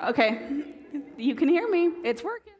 Okay, you can hear me. It's working.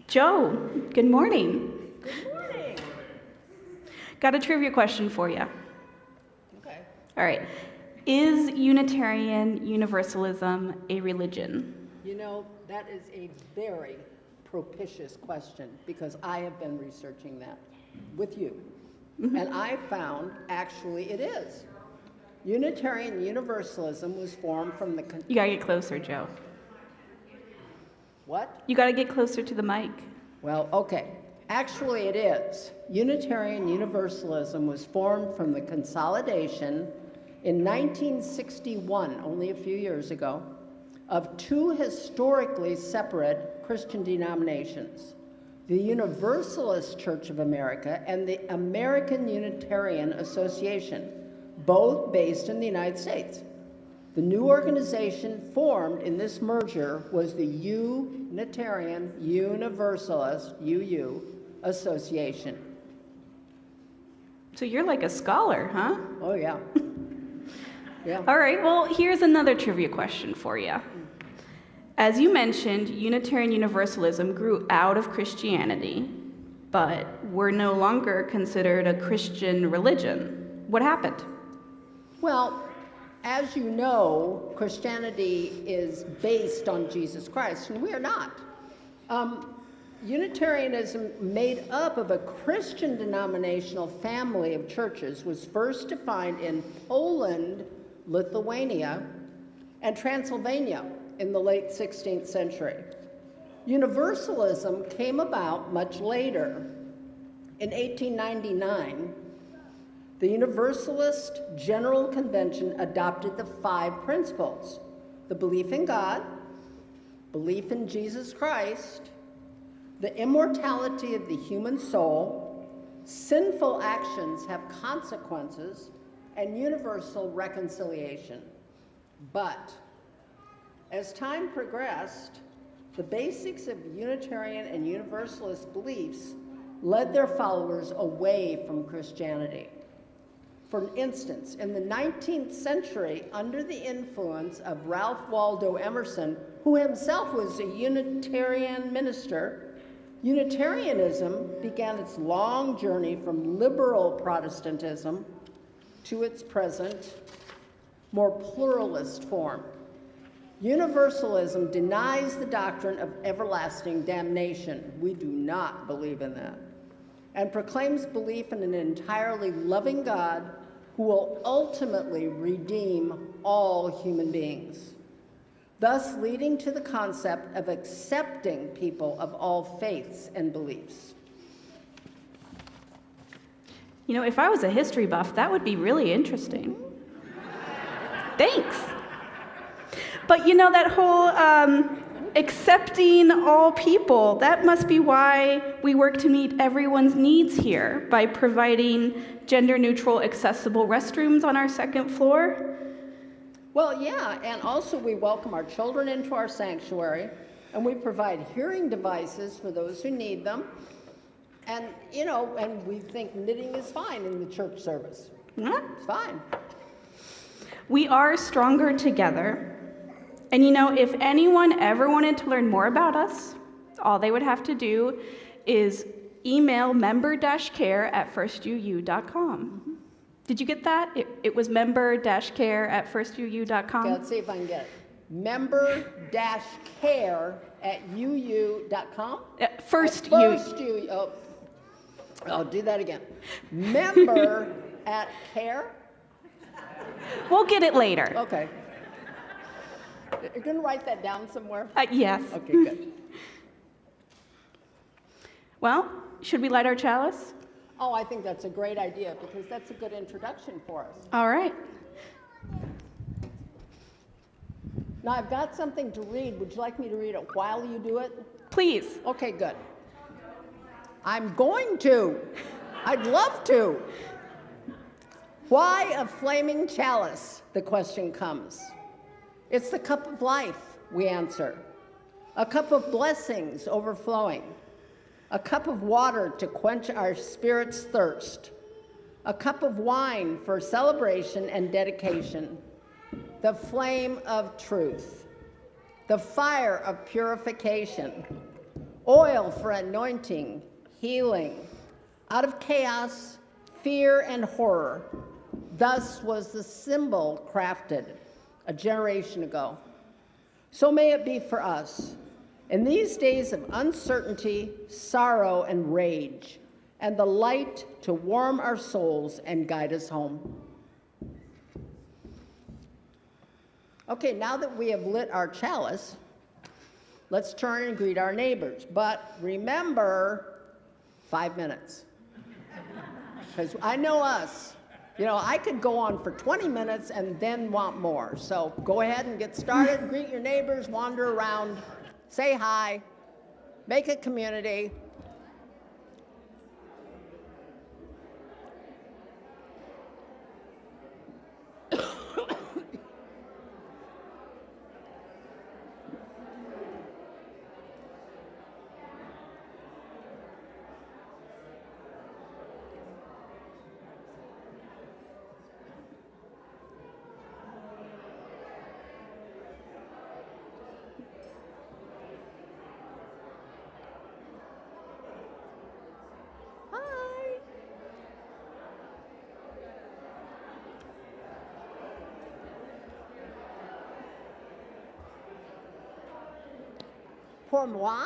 Joe, good morning. Good morning. Got a trivia question for you. Okay. All right. Is Unitarian Universalism a religion? You know, that is a very propitious question because I have been researching that with you. And I found actually it is. Unitarian Universalism was formed from the... You gotta get closer, Joe. What? You gotta get closer to the mic. Well, okay. Actually it is. Unitarian Universalism was formed from the consolidation in 1961, only a few years ago, of two historically separate Christian denominations, the Universalist Church of America and the American Unitarian Association, both based in the United States. The new organization formed in this merger was the Unitarian Universalist, UU, Association. So you're like a scholar, huh? Oh, yeah. Yeah. All right, well, here's another trivia question for you. As you mentioned, Unitarian Universalism grew out of Christianity, but we're no longer considered a Christian religion. What happened? Well, as you know, Christianity is based on Jesus Christ, and we are not. Unitarianism, made up of a Christian denominational family of churches, was first defined in Poland, Lithuania, and Transylvania in the late 16th century. Universalism came about much later. In 1899, the Universalist General Convention adopted the 5 principles: the belief in God, belief in Jesus Christ, the immortality of the human soul, sinful actions have consequences, and universal reconciliation. But as time progressed, the basics of Unitarian and Universalist beliefs led their followers away from Christianity. For instance, in the 19th century, under the influence of Ralph Waldo Emerson, who himself was a Unitarian minister, Unitarianism began its long journey from liberal Protestantism to its present, more pluralist form. Universalism denies the doctrine of everlasting damnation. We do not believe in that. And proclaims belief in an entirely loving God who will ultimately redeem all human beings, thus leading to the concept of accepting people of all faiths and beliefs. You know, if I was a history buff, that would be really interesting. Thanks. But you know, that whole accepting all people, that must be why we work to meet everyone's needs here by providing gender-neutral, accessible restrooms on our second floor. Well, yeah, and also we welcome our children into our sanctuary, and we provide hearing devices for those who need them. And, you know, and we think knitting is fine in the church service. Yeah. It's fine. We are stronger together. And you know, if anyone ever wanted to learn more about us, all they would have to do is email member-care@firstuu.com. Did you get that? It was member-care@firstuu.com. Okay, let's see if I can get it. Member-care@uu.com? First U. Oh, I'll do that again. Member@care? We'll get it later. Okay. You're going to write that down somewhere? Yes. Okay, good. Well, should we light our chalice? Oh, I think that's a great idea because that's a good introduction for us. All right. Now, I've got something to read. Would you like me to read it while you do it? Please. Okay, good. I'm going to. I'd love to. Why a flaming chalice? The question comes. It's the cup of life, we answer. A cup of blessings overflowing. A cup of water to quench our spirit's thirst. A cup of wine for celebration and dedication. The flame of truth. The fire of purification. oil for anointing, healing. Out of chaos, fear, and horror, thus was the symbol crafted a generation ago. So may it be for us. In these days of uncertainty, sorrow, and rage, and the light to warm our souls and guide us home. Okay, now that we have lit our chalice, let's turn and greet our neighbors. But remember, 5 minutes. Because I know us. You know, I could go on for 20 minutes and then want more. So go ahead and get started, greet your neighbors, wander around, say hi, make a community. Pour moi?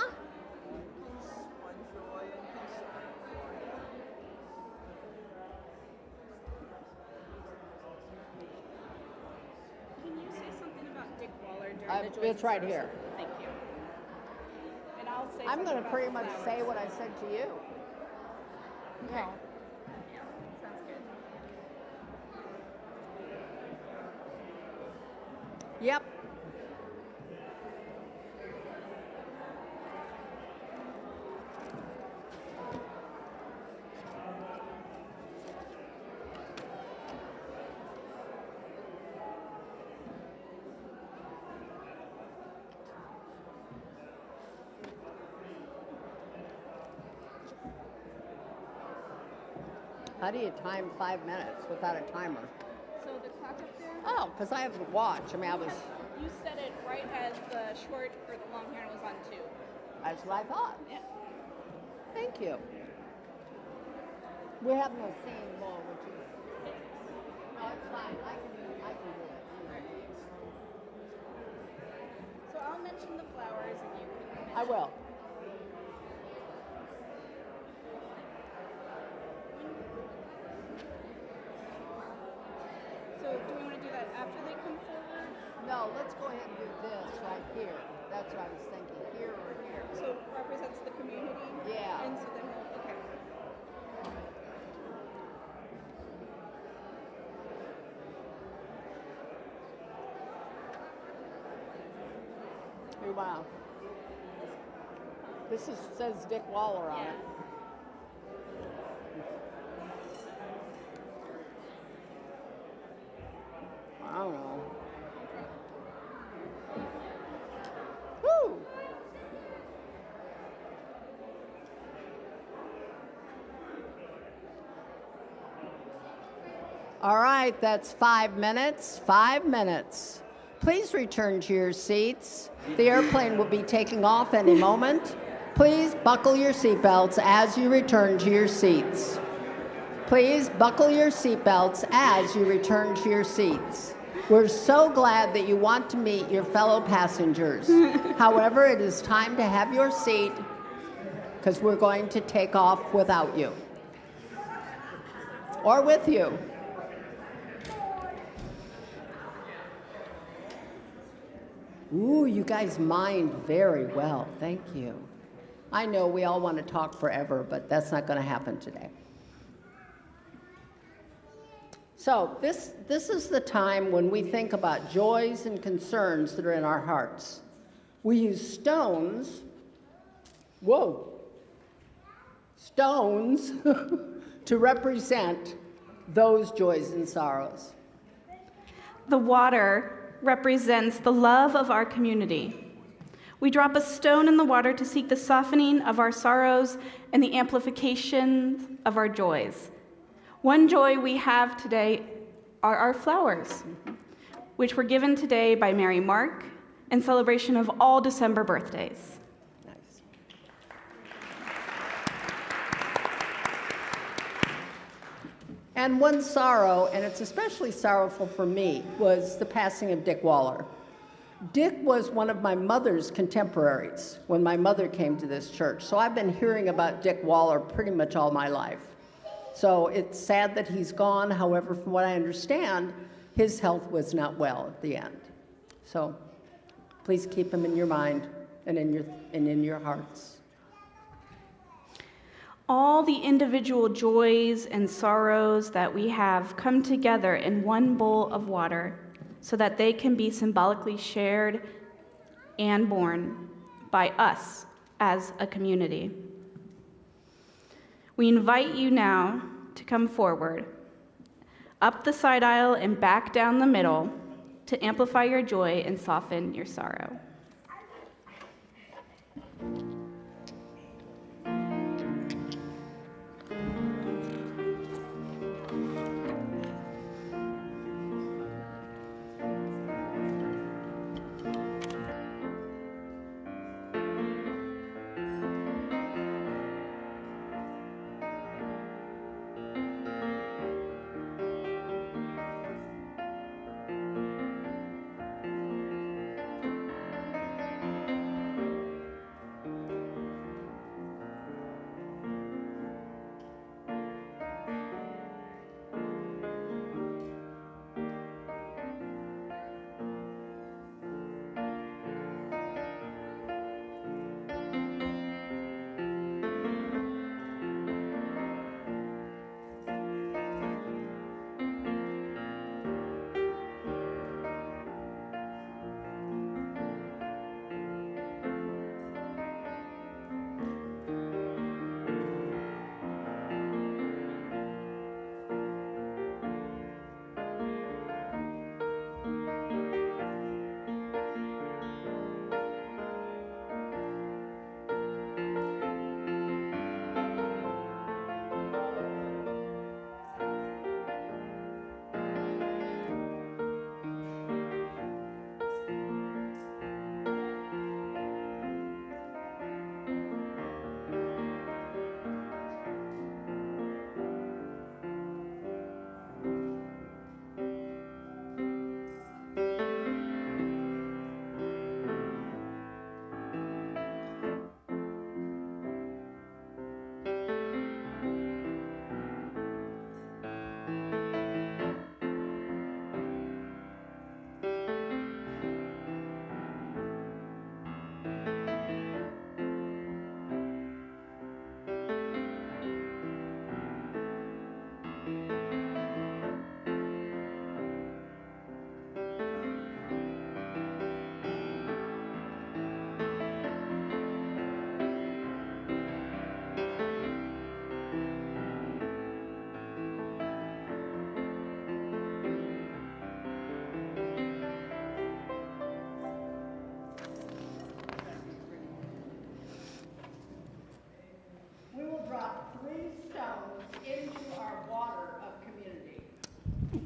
Can you say something about Dick Waller during the joy? It's right here. Thank you. And I'll say I'm going to something pretty about much flowers. say what I said to you. Okay. No. Yeah, sounds good. Yep. How do you time 5 minutes without a timer? So the clock up there? Oh, because I have a watch. I mean, You set it right as the short or the long hair was on 2. that's what I thought. Yeah. Thank you. We have no singing bowl, which is. No, it's fine. I can do it. So I'll mention the flowers and you can. I will. So do we want to do that after they come forward? No, let's go ahead and do this right here. That's what I was thinking. Here or here. So it represents the community? Yeah. And so then we'll, okay. Wow. This says Dick Waller on it. I don't know. Woo! All right, that's 5 minutes. 5 minutes. Please return to your seats. The airplane will be taking off any moment. Please buckle your seatbelts as you return to your seats. Please buckle your seatbelts as you return to your seats. We're so glad that you want to meet your fellow passengers. However, it is time to have your seat because we're going to take off without you or with you. Ooh, you guys mind very well. Thank you. I know we all want to talk forever, but that's not going to happen today. So this is the time when we think about joys and concerns that are in our hearts. We use stones, stones, to represent those joys and sorrows. The water represents the love of our community. We drop a stone in the water to seek the softening of our sorrows and the amplification of our joys. One joy we have today are our flowers, which were given today by Mary Mark in celebration of all December birthdays. Nice. And one sorrow, and it's especially sorrowful for me, was the passing of Dick Waller. Dick was one of my mother's contemporaries when my mother came to this church. So I've been hearing about Dick Waller pretty much all my life. So it's sad that he's gone. However, from what I understand, his health was not well at the end. So please keep him in your mind and in your hearts. All the individual joys and sorrows that we have come together in one bowl of water so that they can be symbolically shared and borne by us as a community. We invite you now to come forward, up the side aisle and back down the middle, to amplify your joy and soften your sorrow.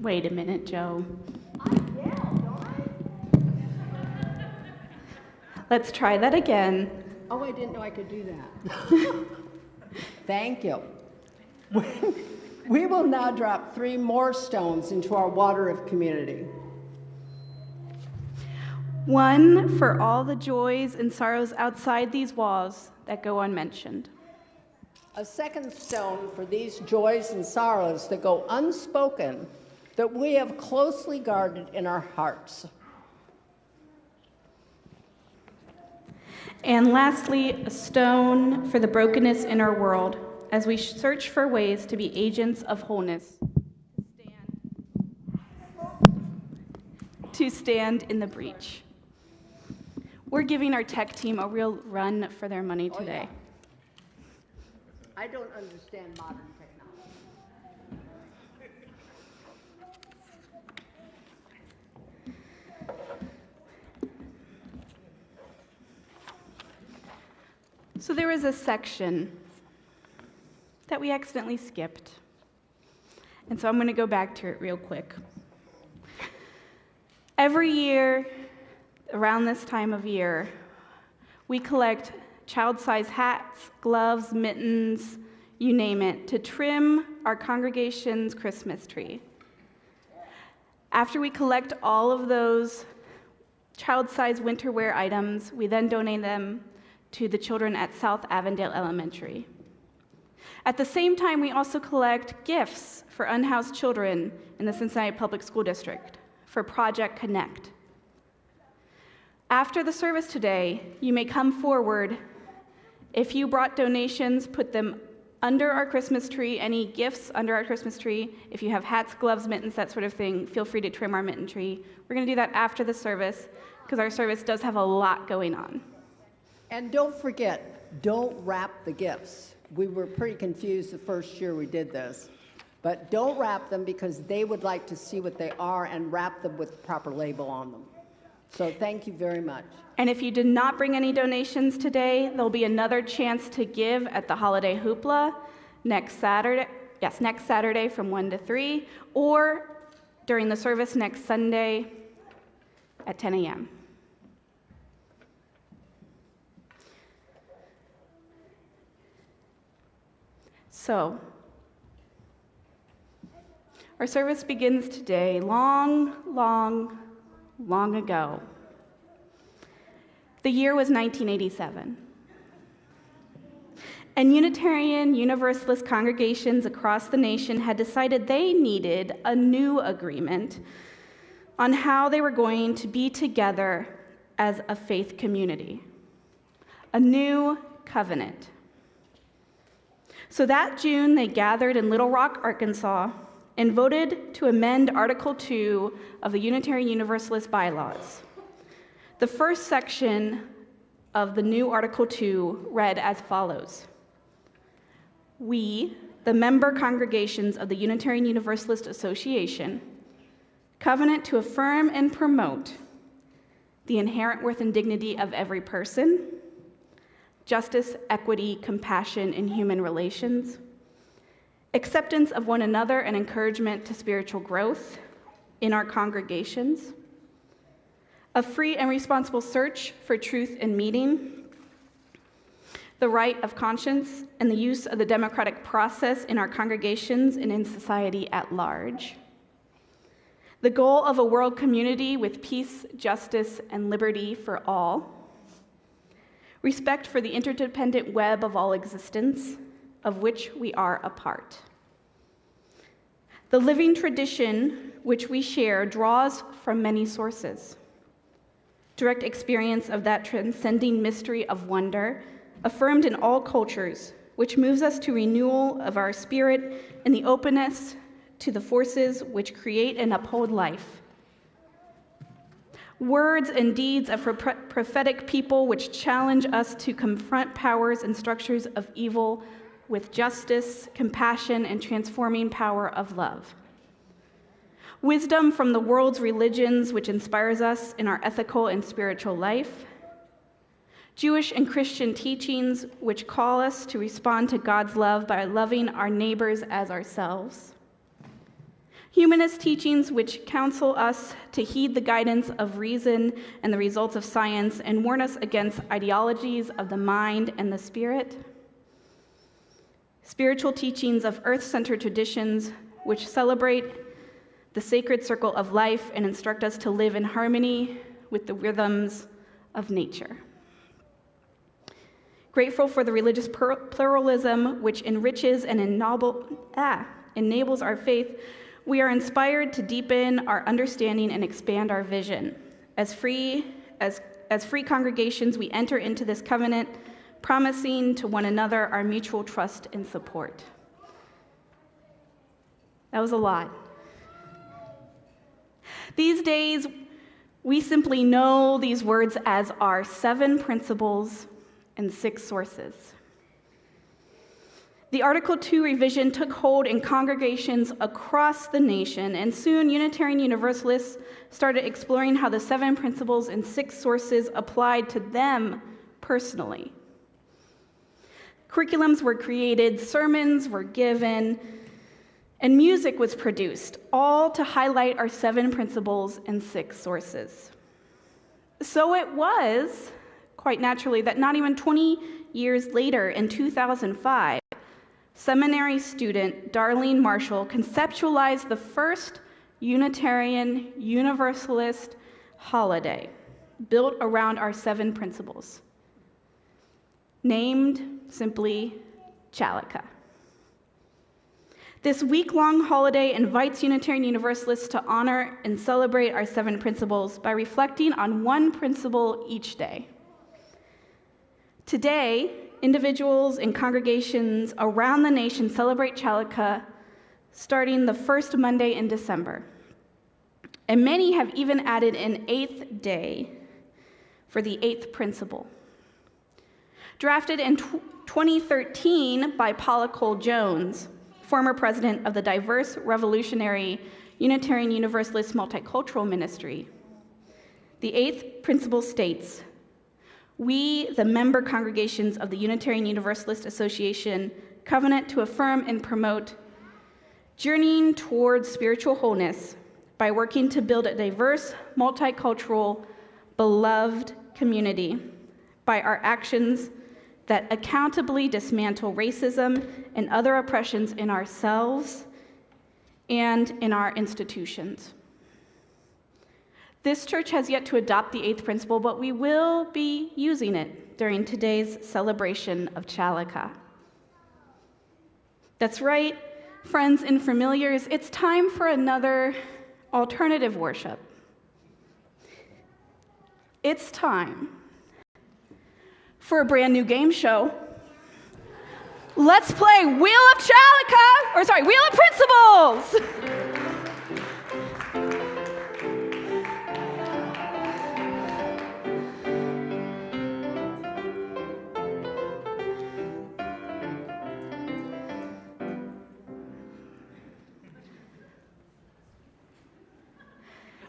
Wait a minute, Joe. I yell, don't I? Let's try that again. Oh, I didn't know I could do that. Thank you. We will now drop 3 more stones into our water of community. One for all the joys and sorrows outside these walls that go unmentioned. A second stone for these joys and sorrows that go unspoken, that we have closely guarded in our hearts. And lastly, a stone for the brokenness in our world as we search for ways to be agents of wholeness, to stand in the breach. We're giving our tech team a real run for their money today. Oh, yeah. I don't understand modern technology. So there was a section that we accidentally skipped. And so I'm going to go back to it real quick. Every year, around this time of year, we collect child-size hats, gloves, mittens, you name it, to trim our congregation's Christmas tree. After we collect all of those child-sized winter wear items, we then donate them to the children at South Avondale Elementary. At the same time, we also collect gifts for unhoused children in the Cincinnati Public School District for Project Connect. After the service today, you may come forward. If you brought donations, put them under our Christmas tree, any gifts under our Christmas tree. If you have hats, gloves, mittens, that sort of thing, feel free to trim our mitten tree. We're going to do that after the service because our service does have a lot going on. And don't forget, don't wrap the gifts. We were pretty confused the first year we did this. But don't wrap them because they would like to see what they are and wrap them with the proper label on them. So thank you very much. And if you did not bring any donations today, there'll be another chance to give at the Holiday Hoopla next Saturday from 1 to 3, or during the service next Sunday at 10 a.m. So, our service begins today, long ago. The year was 1987. And Unitarian Universalist congregations across the nation had decided they needed a new agreement on how they were going to be together as a faith community, a new covenant. So that June, they gathered in Little Rock, Arkansas, and voted to amend Article 2 of the Unitarian Universalist bylaws. The first section of the new Article 2 read as follows: We, the member congregations of the Unitarian Universalist Association, covenant to affirm and promote the inherent worth and dignity of every person, justice, equity, compassion in human relations, acceptance of one another and encouragement to spiritual growth in our congregations, a free and responsible search for truth and meaning, the right of conscience and the use of the democratic process in our congregations and in society at large, the goal of a world community with peace, justice, and liberty for all, respect for the interdependent web of all existence, of which we are a part. The living tradition which we share draws from many sources. Direct experience of that transcending mystery of wonder, affirmed in all cultures, which moves us to renewal of our spirit and the openness to the forces which create and uphold life. Words and deeds of prophetic people which challenge us to confront powers and structures of evil with justice, compassion, and transforming power of love. Wisdom from the world's religions which inspires us in our ethical and spiritual life. Jewish and Christian teachings which call us to respond to God's love by loving our neighbors as ourselves. Humanist teachings which counsel us to heed the guidance of reason and the results of science and warn us against ideologies of the mind and the spirit. Spiritual teachings of earth-centered traditions which celebrate the sacred circle of life and instruct us to live in harmony with the rhythms of nature. Grateful for the religious pluralism which enriches and enables our faith, we are inspired to deepen our understanding and expand our vision. As free congregations, we enter into this covenant, promising to one another our mutual trust and support. That was a lot. These days, we simply know these words as our 7 principles and 6 sources. The Article 2 revision took hold in congregations across the nation, and soon Unitarian Universalists started exploring how the 7 principles and 6 sources applied to them personally. Curriculums were created, sermons were given, and music was produced, all to highlight our 7 principles and 6 sources. So it was, quite naturally, that not even 20 years later, in 2005, seminary student Darlene Marshall conceptualized the first Unitarian Universalist holiday built around our 7 principles, named simply Chalica. This week-long holiday invites Unitarian Universalists to honor and celebrate our 7 principles by reflecting on one principle each day. Today, individuals and congregations around the nation celebrate Chalica starting the first Monday in December. And many have even added an 8th day for the 8th principle. Drafted in 2013 by Paula Cole-Jones, former president of the Diverse Revolutionary Unitarian Universalist Multicultural Ministry, the 8th principle states, "We, the member congregations of the Unitarian Universalist Association, covenant to affirm and promote journeying towards spiritual wholeness by working to build a diverse, multicultural, beloved community by our actions that accountably dismantle racism and other oppressions in ourselves and in our institutions." This church has yet to adopt the 8th principle, but we will be using it during today's celebration of Chalica. That's right, friends and familiars, it's time for another alternative worship. It's time for a brand new game show. Let's play Wheel of Principles!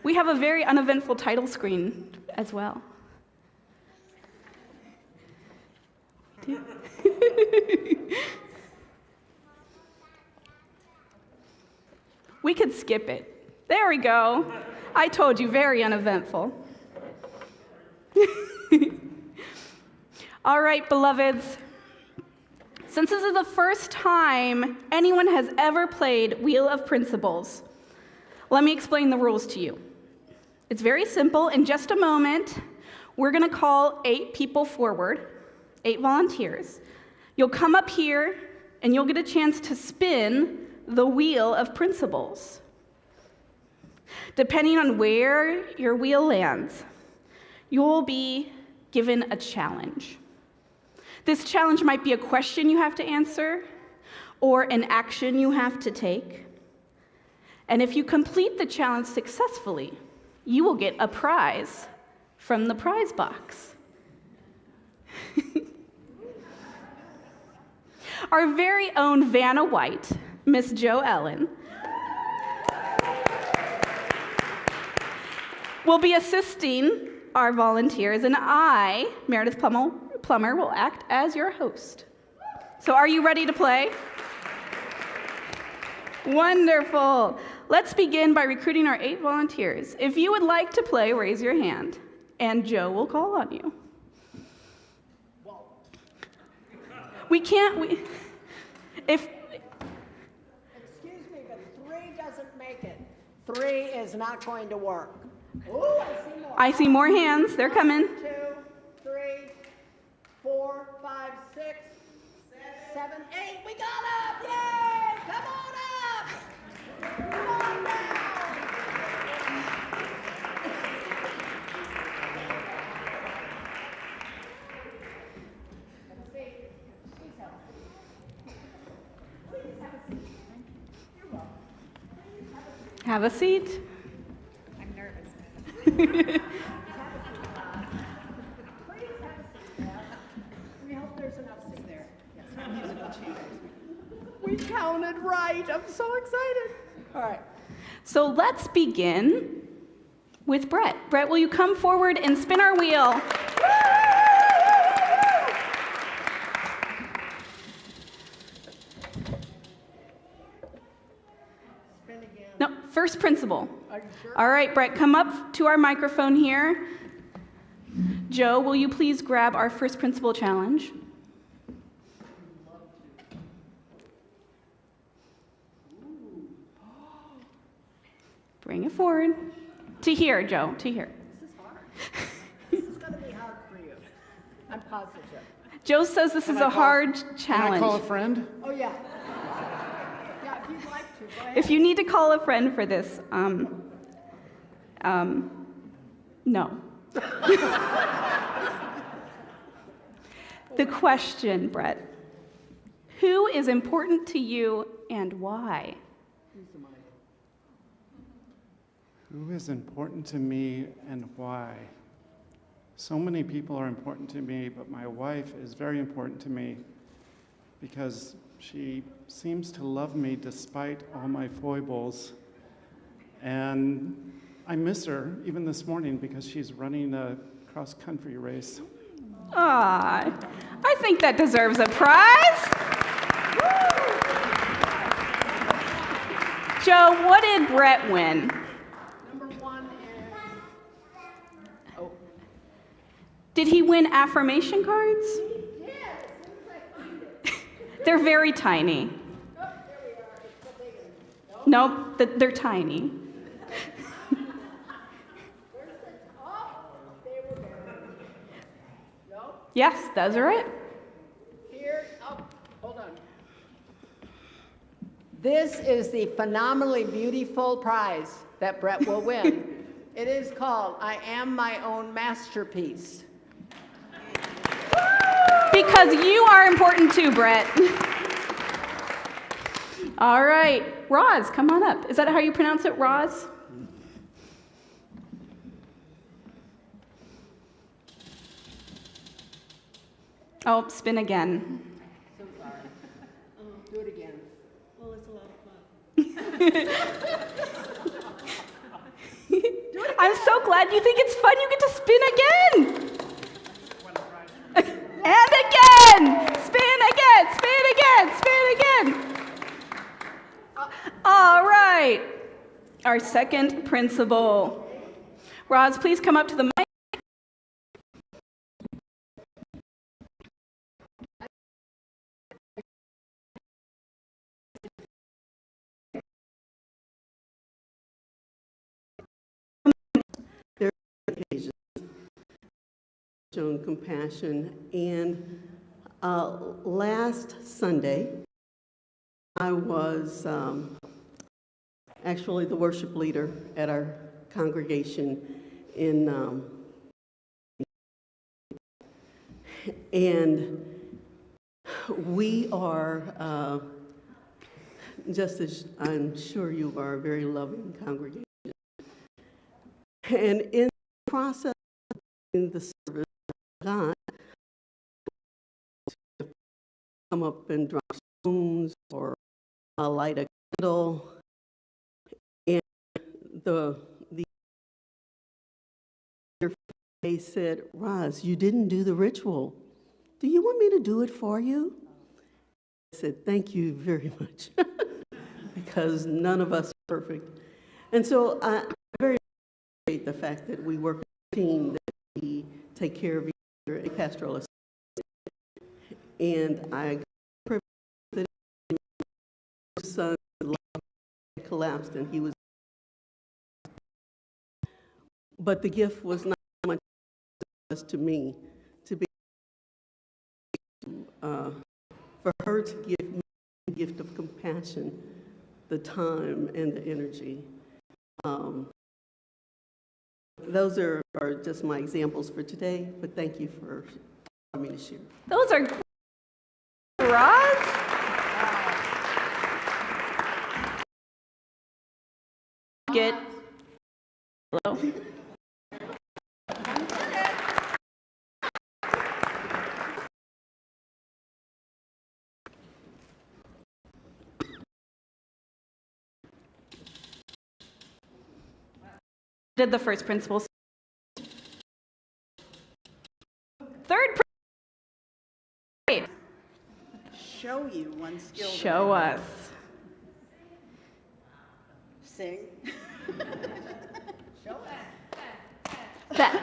We have a very uneventful title screen as well. We could skip it. There we go. I told you, very uneventful. All right, beloveds. Since this is the first time anyone has ever played Wheel of Principles, let me explain the rules to you. It's very simple. In just a moment, we're going to call 8 people forward, 8 volunteers. You'll come up here, and you'll get a chance to spin the Wheel of Principles. Depending on where your wheel lands, you'll be given a challenge. This challenge might be a question you have to answer, or an action you have to take. And if you complete the challenge successfully, you will get a prize from the prize box. Our very own Vanna White, Miss Jo Ellen, will be assisting our volunteers, and I, Meredith Plummer, will act as your host. So are you ready to play? Wonderful. Let's begin by recruiting our 8 volunteers. If you would like to play, raise your hand, and Joe will call on you. If... Excuse me, but 3 doesn't make it. 3 is not going to work. Ooh, I see more hands. They're coming. 2, 3, 4, 5, 6, 7, 8. We got up! Yay! Come on up! Come on down! Have a seat. I'm nervous. We hope there's enough seat there. We counted right. I'm so excited. All right. So let's begin with Brett. Brett, will you come forward and spin our wheel? Spin again. No, first principle. Are you sure? All right, Brett, come up to our microphone here. Joe, will you please grab our first principle challenge? Bring it forward. To here, Joe, to here. This is hard. This is going to be hard for you. I'm positive. Joe says this is a hard challenge. Can I call a friend? Oh, yeah. Yeah, if you'd like to, go ahead. If you need to call a friend for this, no. The question, Brett. Who is important to you and why? Who is important to me and why? So many people are important to me, but my wife is very important to me because she seems to love me despite all my foibles. And I miss her even this morning because she's running a cross-country race. Ah, I think that deserves a prize. Joe, what did Brett win? Number one is... Oh. Did he win affirmation cards? Yes. They're very tiny. Oh, there we are. It's so big. Nope. Nope, they're tiny. Where's the... Oh, they were there. Nope. Yes, those are it. Here. Oh, hold on. This is the phenomenally beautiful prize that Brett will win. It is called I Am My Own Masterpiece. Because you are important too, Brett. All right, Roz, come on up. Is that how you pronounce it, Roz? Oh, spin again. So sorry. Do it again. Well, it's a lot of fun. I'm so glad you think it's fun. You get to spin again. And again. Spin again. Spin again. Spin again. All right. Our second principle. Roz, please come up to the mic. Shown compassion, and last Sunday I was actually the worship leader at our congregation and we are just as I'm sure you are, a very loving congregation, and in the process in the service, God to come up and drop stones or light a candle, and they said, "Roz, you didn't do the ritual. Do you want me to do it for you?" I said, "Thank you very much," because none of us are perfect, and so I very appreciate the fact that we work as a team, that we take care of each other, a pastoral assistant. And I that his son collapsed and he was, but the gift was not much to me to be for her to give me the gift of compassion, the time and the energy. Those are just my examples for today, but thank you for allowing me to share. Those are great, Roz. Get hello. Did the first principle. Third principle. Show you one skill. Show us. Sing. Show us. Bet.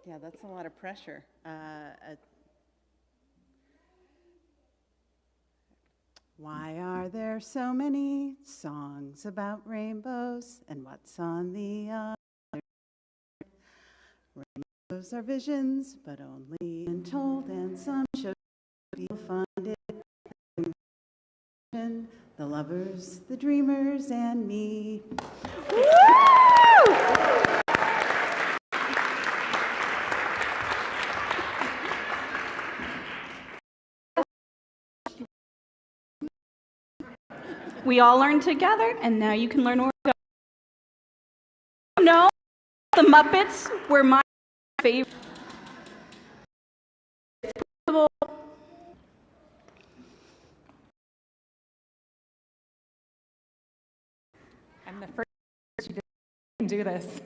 Yeah, that's a lot of pressure. Why are there so many songs about rainbows, and what's on the other? Rainbows are visions, but only when told, and some shows you'll find it. The lovers, the dreamers, and me. We all learned together, and now you can learn where we're going. You know, the Muppets were my favorite. I'm the first person to do this.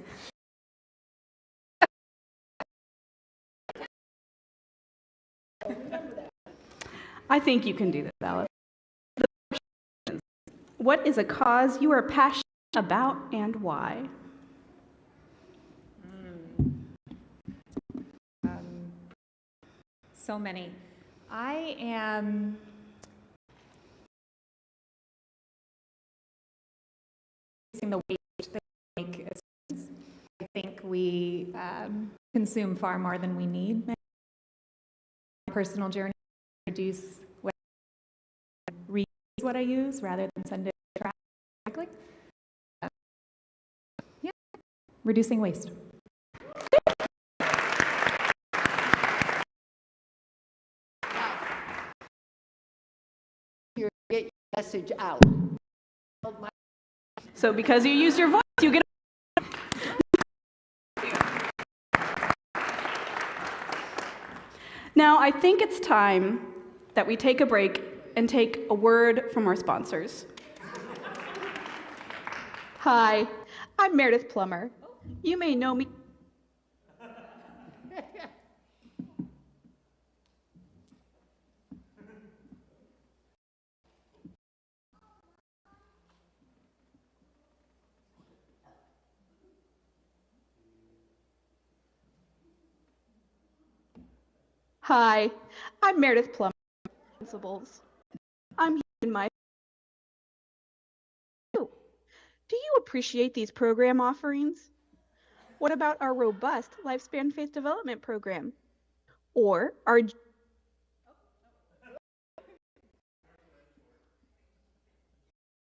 I think you can do this, Alice. What is a cause you are passionate about and why? So many. I am reducing the waste that we make as humans. I think we consume far more than we need. My personal journey, reduce what reuse what I use rather than send it to trash quickly. Yeah, reducing waste. Get your message out. So because you use your voice, you get. Now, I think it's time that we take a break and take a word from our sponsors. Hi, I'm Meredith Plummer. You may know me. Hi, I'm Meredith Plummer. Principals. I'm here in my. Do you appreciate these program offerings? What about our robust lifespan faith development program? Or our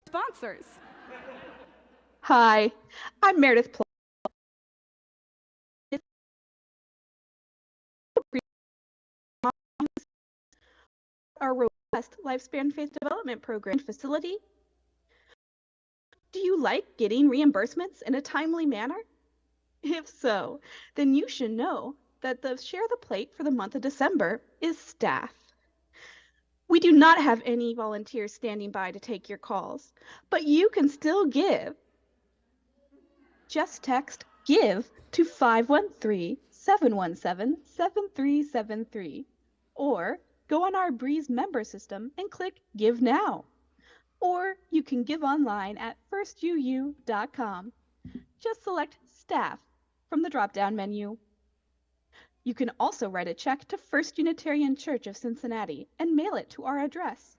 sponsors? Hi, I'm Meredith Plummer. Our robust lifespan faith development program facility? Do you like getting reimbursements in a timely manner? If so, then you should know that the Share the Plate for the month of December is staff. We do not have any volunteers standing by to take your calls, but you can still give. Just text GIVE to 513-717-7373 or go on our Breeze member system and click Give Now. Or you can give online at firstuu.com. Just select Staff from the drop-down menu. You can also write a check to First Unitarian Church of Cincinnati and mail it to our address,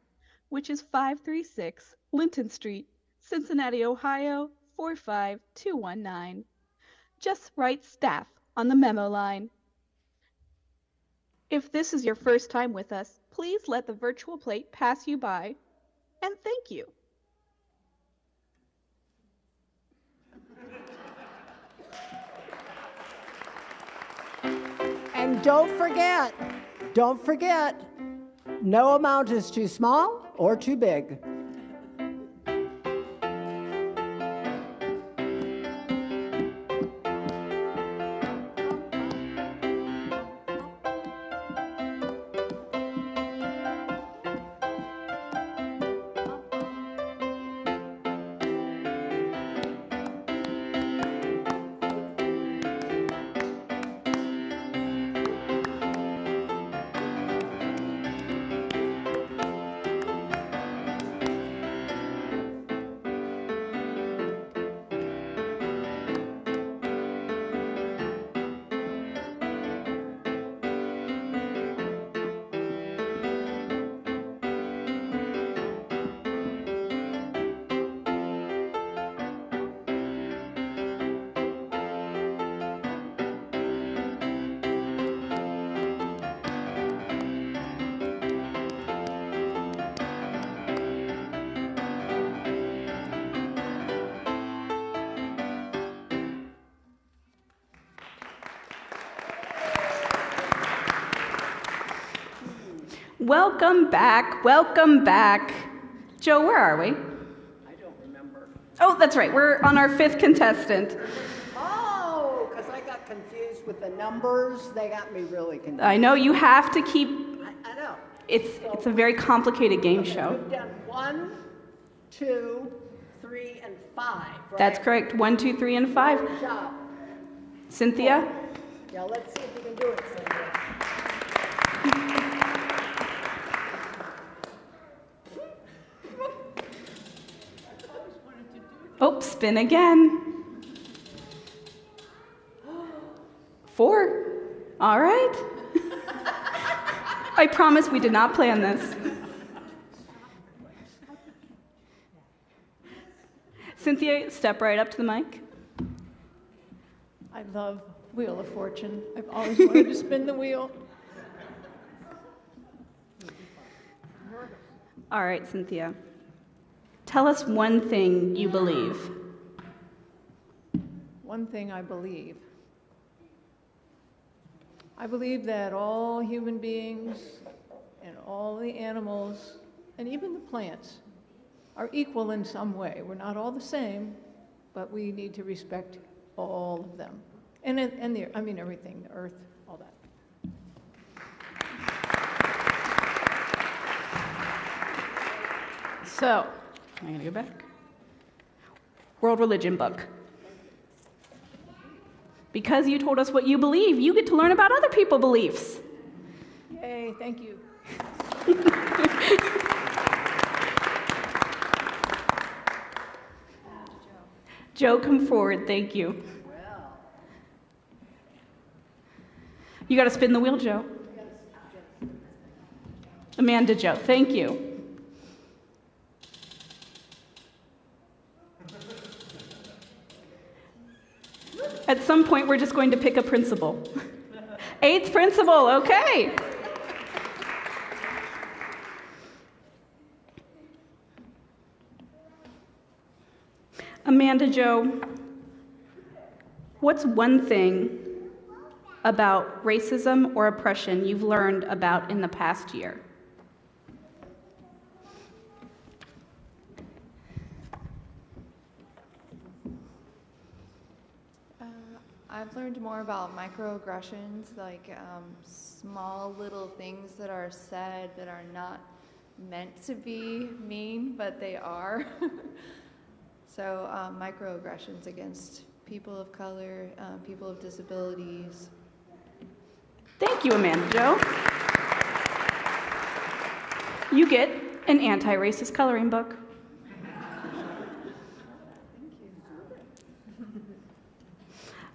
which is 536 Linton Street, Cincinnati, Ohio 45219. Just write Staff on the memo line. If this is your first time with us, please let the virtual plate pass you by. And thank you. And don't forget, no amount is too small or too big. Welcome back, welcome back. Joe, where are we? I don't remember. Oh, that's right, we're on our 5th contestant. Oh, because I got confused with the numbers. They got me really confused. I know you have to keep, I know. it's a very complicated game show. We've done 1, 2, 3, and 5, right? That's correct, 1, 2, 3, and 5. Good job. Cynthia? Yeah, let's see if we can do it, Cynthia. Oh, spin again. 4. All right. I promise we did not plan this. Cynthia, step right up to the mic. I love Wheel of Fortune. I've always wanted to spin the wheel. All right, Cynthia. Tell us one thing you believe. One thing I believe. I believe that all human beings and all the animals and even the plants are equal in some way. We're not all the same, but we need to respect all of them. And everything, the earth, all that. So, I'm going to go back. World Religion book. Because you told us what you believe, you get to learn about other people's beliefs. Yay, thank you. Joe, come forward. Thank you. You got to spin the wheel, Joe. Amanda, Joe. Thank you. At some point, we're just going to pick a principal. 8th principal, okay. Amanda, Joe, what's one thing about racism or oppression you've learned about in the past year? I've learned more about microaggressions, like small little things that are said that are not meant to be mean, but they are. So microaggressions against people of color, people of disabilities. Thank you, Amanda Joe. You get an anti-racist coloring book.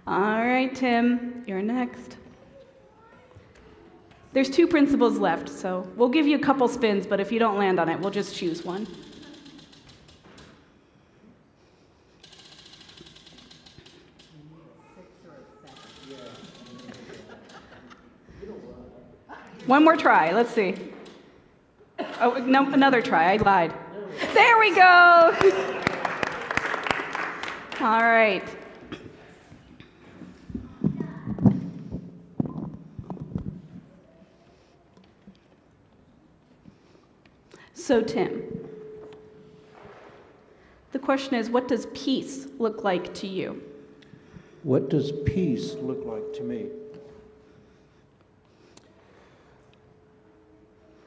All right, Tim, you're next. There's 2 principals left, so we'll give you a couple spins, but if you don't land on it, we'll just choose one. One more try, let's see. Oh, no, another try, I lied. There we go! All right. So, Tim, the question is, what does peace look like to you? What does peace look like to me?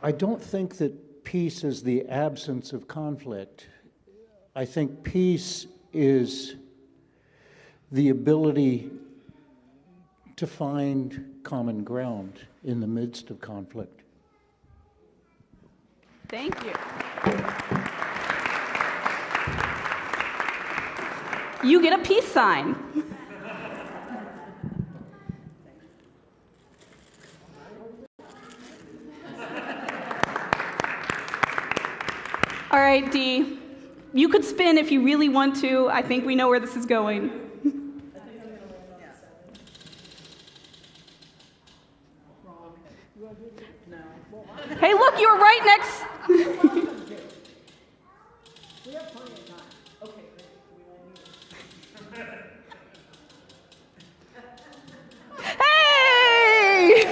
I don't think that peace is the absence of conflict. I think peace is the ability to find common ground in the midst of conflict. Thank you. You get a peace sign. All right, Dee, you could spin if you really want to. I think we know where this is going. Hey, look, you were right next. We have plenty of time. Okay, Hey!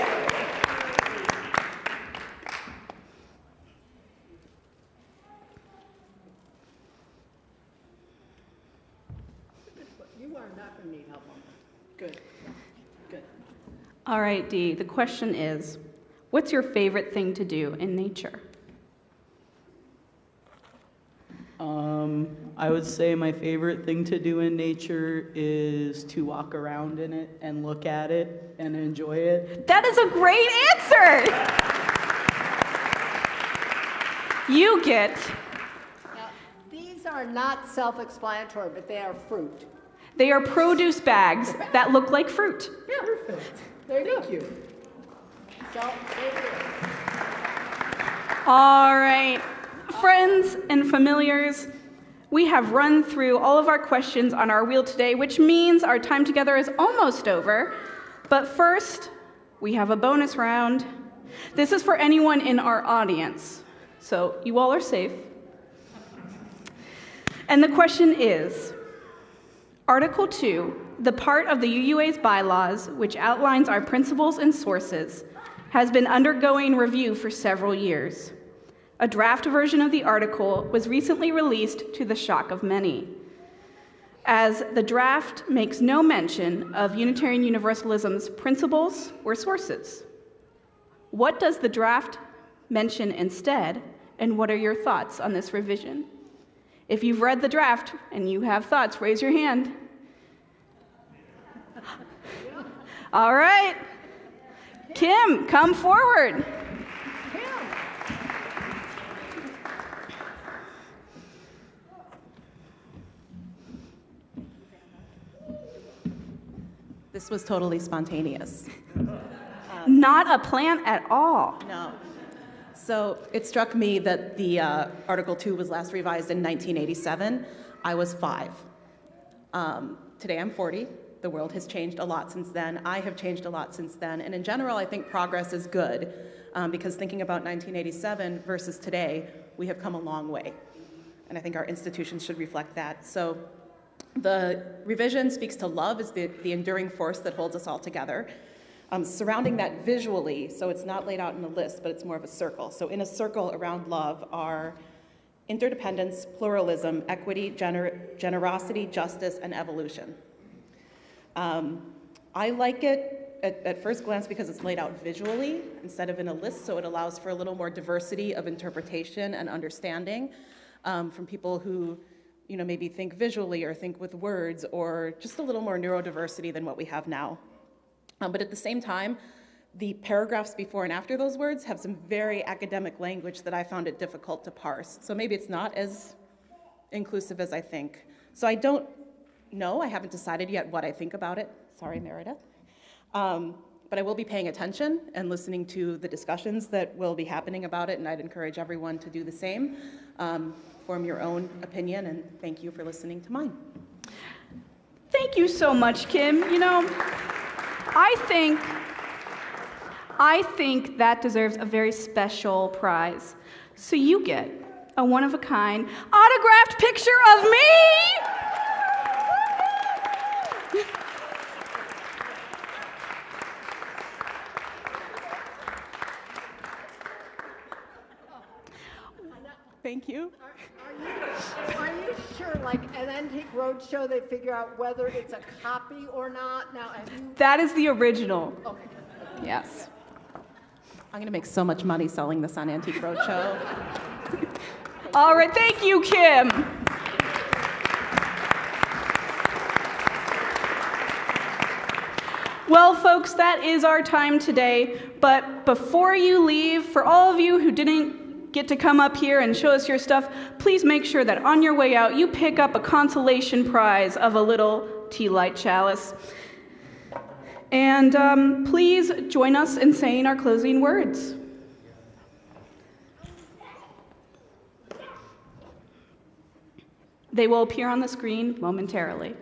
All right, Dee, the question is, what's your favorite thing to do in nature? I would say my favorite thing to do in nature is to walk around in it and look at it and enjoy it. That is a great answer! You get... Now, these are not self-explanatory, but they are fruit. They are produce bags that look like fruit. Yeah. Perfect. There you go. Thank you. So, thank you. All right, friends and familiars, we have run through all of our questions on our wheel today, which means our time together is almost over. But first, we have a bonus round. This is for anyone in our audience, so you all are safe. And the question is, Article 2, the part of the UUA's bylaws which outlines our principles and sources, has been undergoing review for several years. A draft version of the article was recently released to the shock of many, as the draft makes no mention of Unitarian Universalism's principles or sources. What does the draft mention instead, and what are your thoughts on this revision? If you've read the draft and you have thoughts, raise your hand. All right. Kim, come forward. This was totally spontaneous. Not a plan at all. No. So it struck me that the Article 2 was last revised in 1987. I was 5. Today I'm 40. The world has changed a lot since then. I have changed a lot since then. And in general, I think progress is good because thinking about 1987 versus today, we have come a long way. And I think our institutions should reflect that. So the revision speaks to love as the enduring force that holds us all together. Surrounding that visually, so it's not laid out in a list, but it's more of a circle. So in a circle around love are interdependence, pluralism, equity, generosity, justice, and evolution. I like it at first glance because it's laid out visually instead of in a list, so it allows for a little more diversity of interpretation and understanding from people who maybe think visually or think with words, or just a little more neurodiversity than what we have now. But at the same time, the paragraphs before and after those words have some very academic language that I found it difficult to parse. So maybe it's not as inclusive as I think. So I don't know, I haven't decided yet what I think about it. Sorry, Meredith. But I will be paying attention and listening to the discussions that will be happening about it, and I'd encourage everyone to do the same. Form your own opinion, and thank you for listening to mine. Thank you so much, Kim. I think that deserves a very special prize. So you get a one-of-a-kind autographed picture of me! Thank you. Are you sure, like an Antique Roadshow, they figure out whether it's a copy or not? Now, have you... That is the original. Okay. Yes. I'm going to make so much money selling this on Antique Roadshow. All right, thank you, Kim. Well, folks, that is our time today. But before you leave, for all of you who didn't get to come up here and show us your stuff, please make sure that on your way out, you pick up a consolation prize of a little tea light chalice. And please join us in saying our closing words. They will appear on the screen momentarily.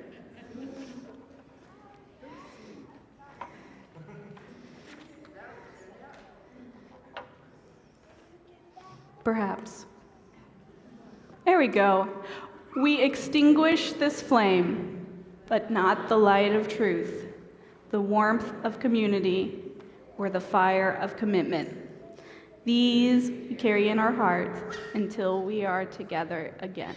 Perhaps. There we go. We extinguish this flame, but not the light of truth, the warmth of community, or the fire of commitment. These we carry in our hearts until we are together again.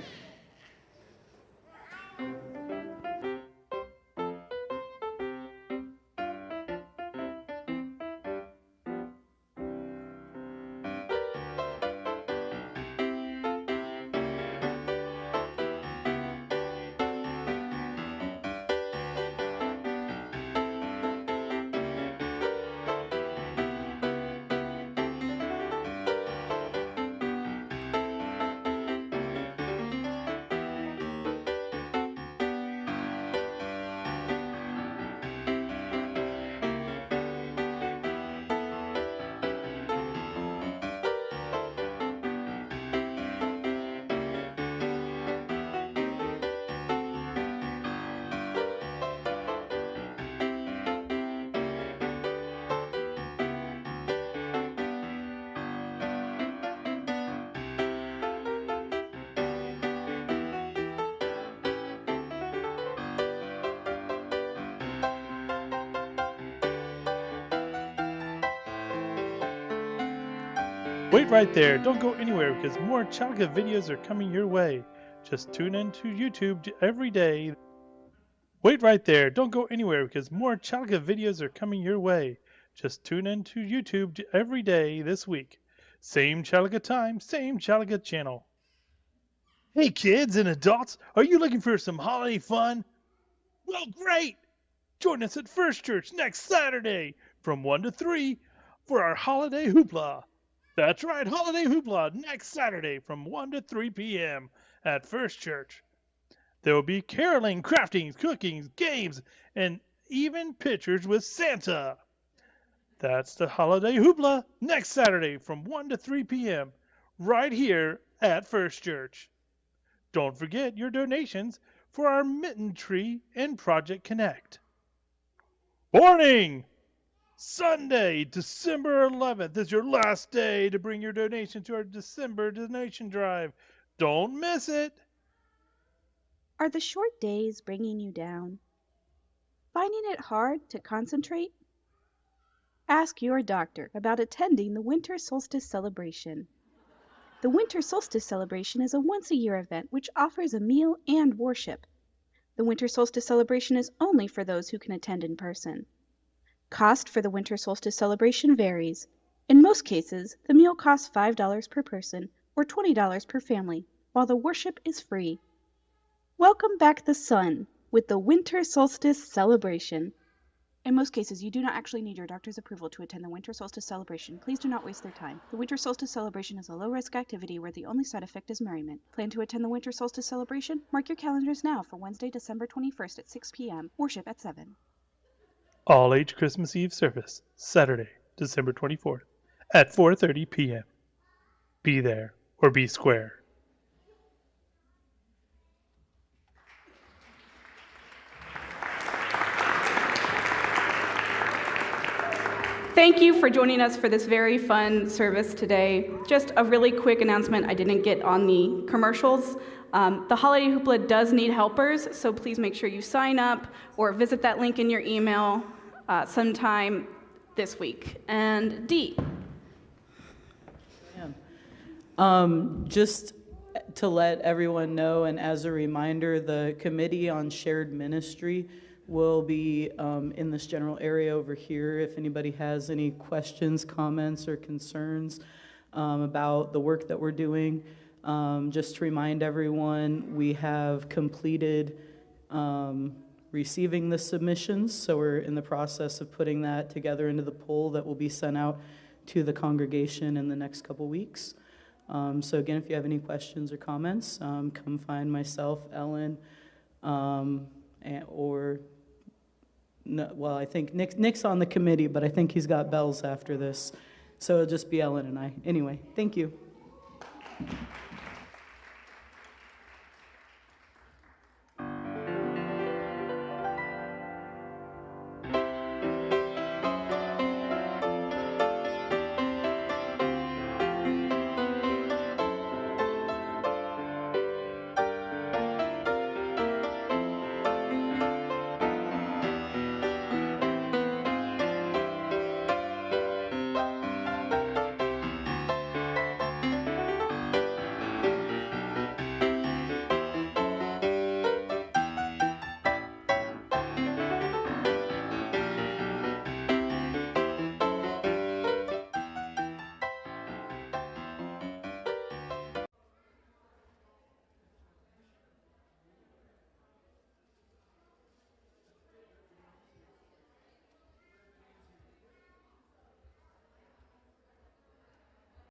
Wait right there. Don't go anywhere because more Chalica videos are coming your way. Just tune in to YouTube every day. Wait right there. Don't go anywhere because more Chalica videos are coming your way. Just tune in to YouTube every day this week. Same Chalica time, same Chalica channel. Hey kids and adults, are you looking for some holiday fun? Well, great! Join us at First Church next Saturday from 1 to 3 for our holiday hoopla. That's right, holiday hoopla next Saturday from 1 to 3 p.m. at First Church. There will be caroling, crafting, cooking, games, and even pictures with Santa. That's the holiday hoopla next Saturday from 1 to 3 p.m. right here at First Church. Don't forget your donations for our Mitten Tree and Project Connect. Warning! Sunday, December 11th is your last day to bring your donation to our December donation drive. Don't miss it! Are the short days bringing you down? Finding it hard to concentrate? Ask your doctor about attending the Winter Solstice Celebration. The Winter Solstice Celebration is a once-a-year event which offers a meal and worship. The Winter Solstice Celebration is only for those who can attend in person. Cost for the Winter Solstice Celebration varies. In most cases, the meal costs $5 per person or $20 per family, while the worship is free. Welcome back the sun with the Winter Solstice Celebration. In most cases, you do not actually need your doctor's approval to attend the Winter Solstice Celebration. Please do not waste their time. The Winter Solstice Celebration is a low-risk activity where the only side effect is merriment. Plan to attend the Winter Solstice Celebration? Mark your calendars now for Wednesday, December 21st at 6 p.m. Worship at 7. All-age Christmas Eve service, Saturday, December 24th at 4:30 p.m. Be there or be square. Thank you for joining us for this very fun service today. Just a really quick announcement. I didn't get on the commercials. The Holiday Hoopla does need helpers, so please make sure you sign up or visit that link in your email sometime this week. And Dee. Just to let everyone know, and as a reminder, the Committee on Shared Ministry will be in this general area over here. If anybody has any questions, comments, or concerns about the work that we're doing, just to remind everyone, we have completed receiving the submissions, so we're in the process of putting that together into the poll that will be sent out to the congregation in the next couple weeks. So again, if you have any questions or comments, come find myself, Ellen, or no, well, I think Nick's on the committee, but I think he's got bells after this. So it'll just be Ellen and I. Anyway, thank you.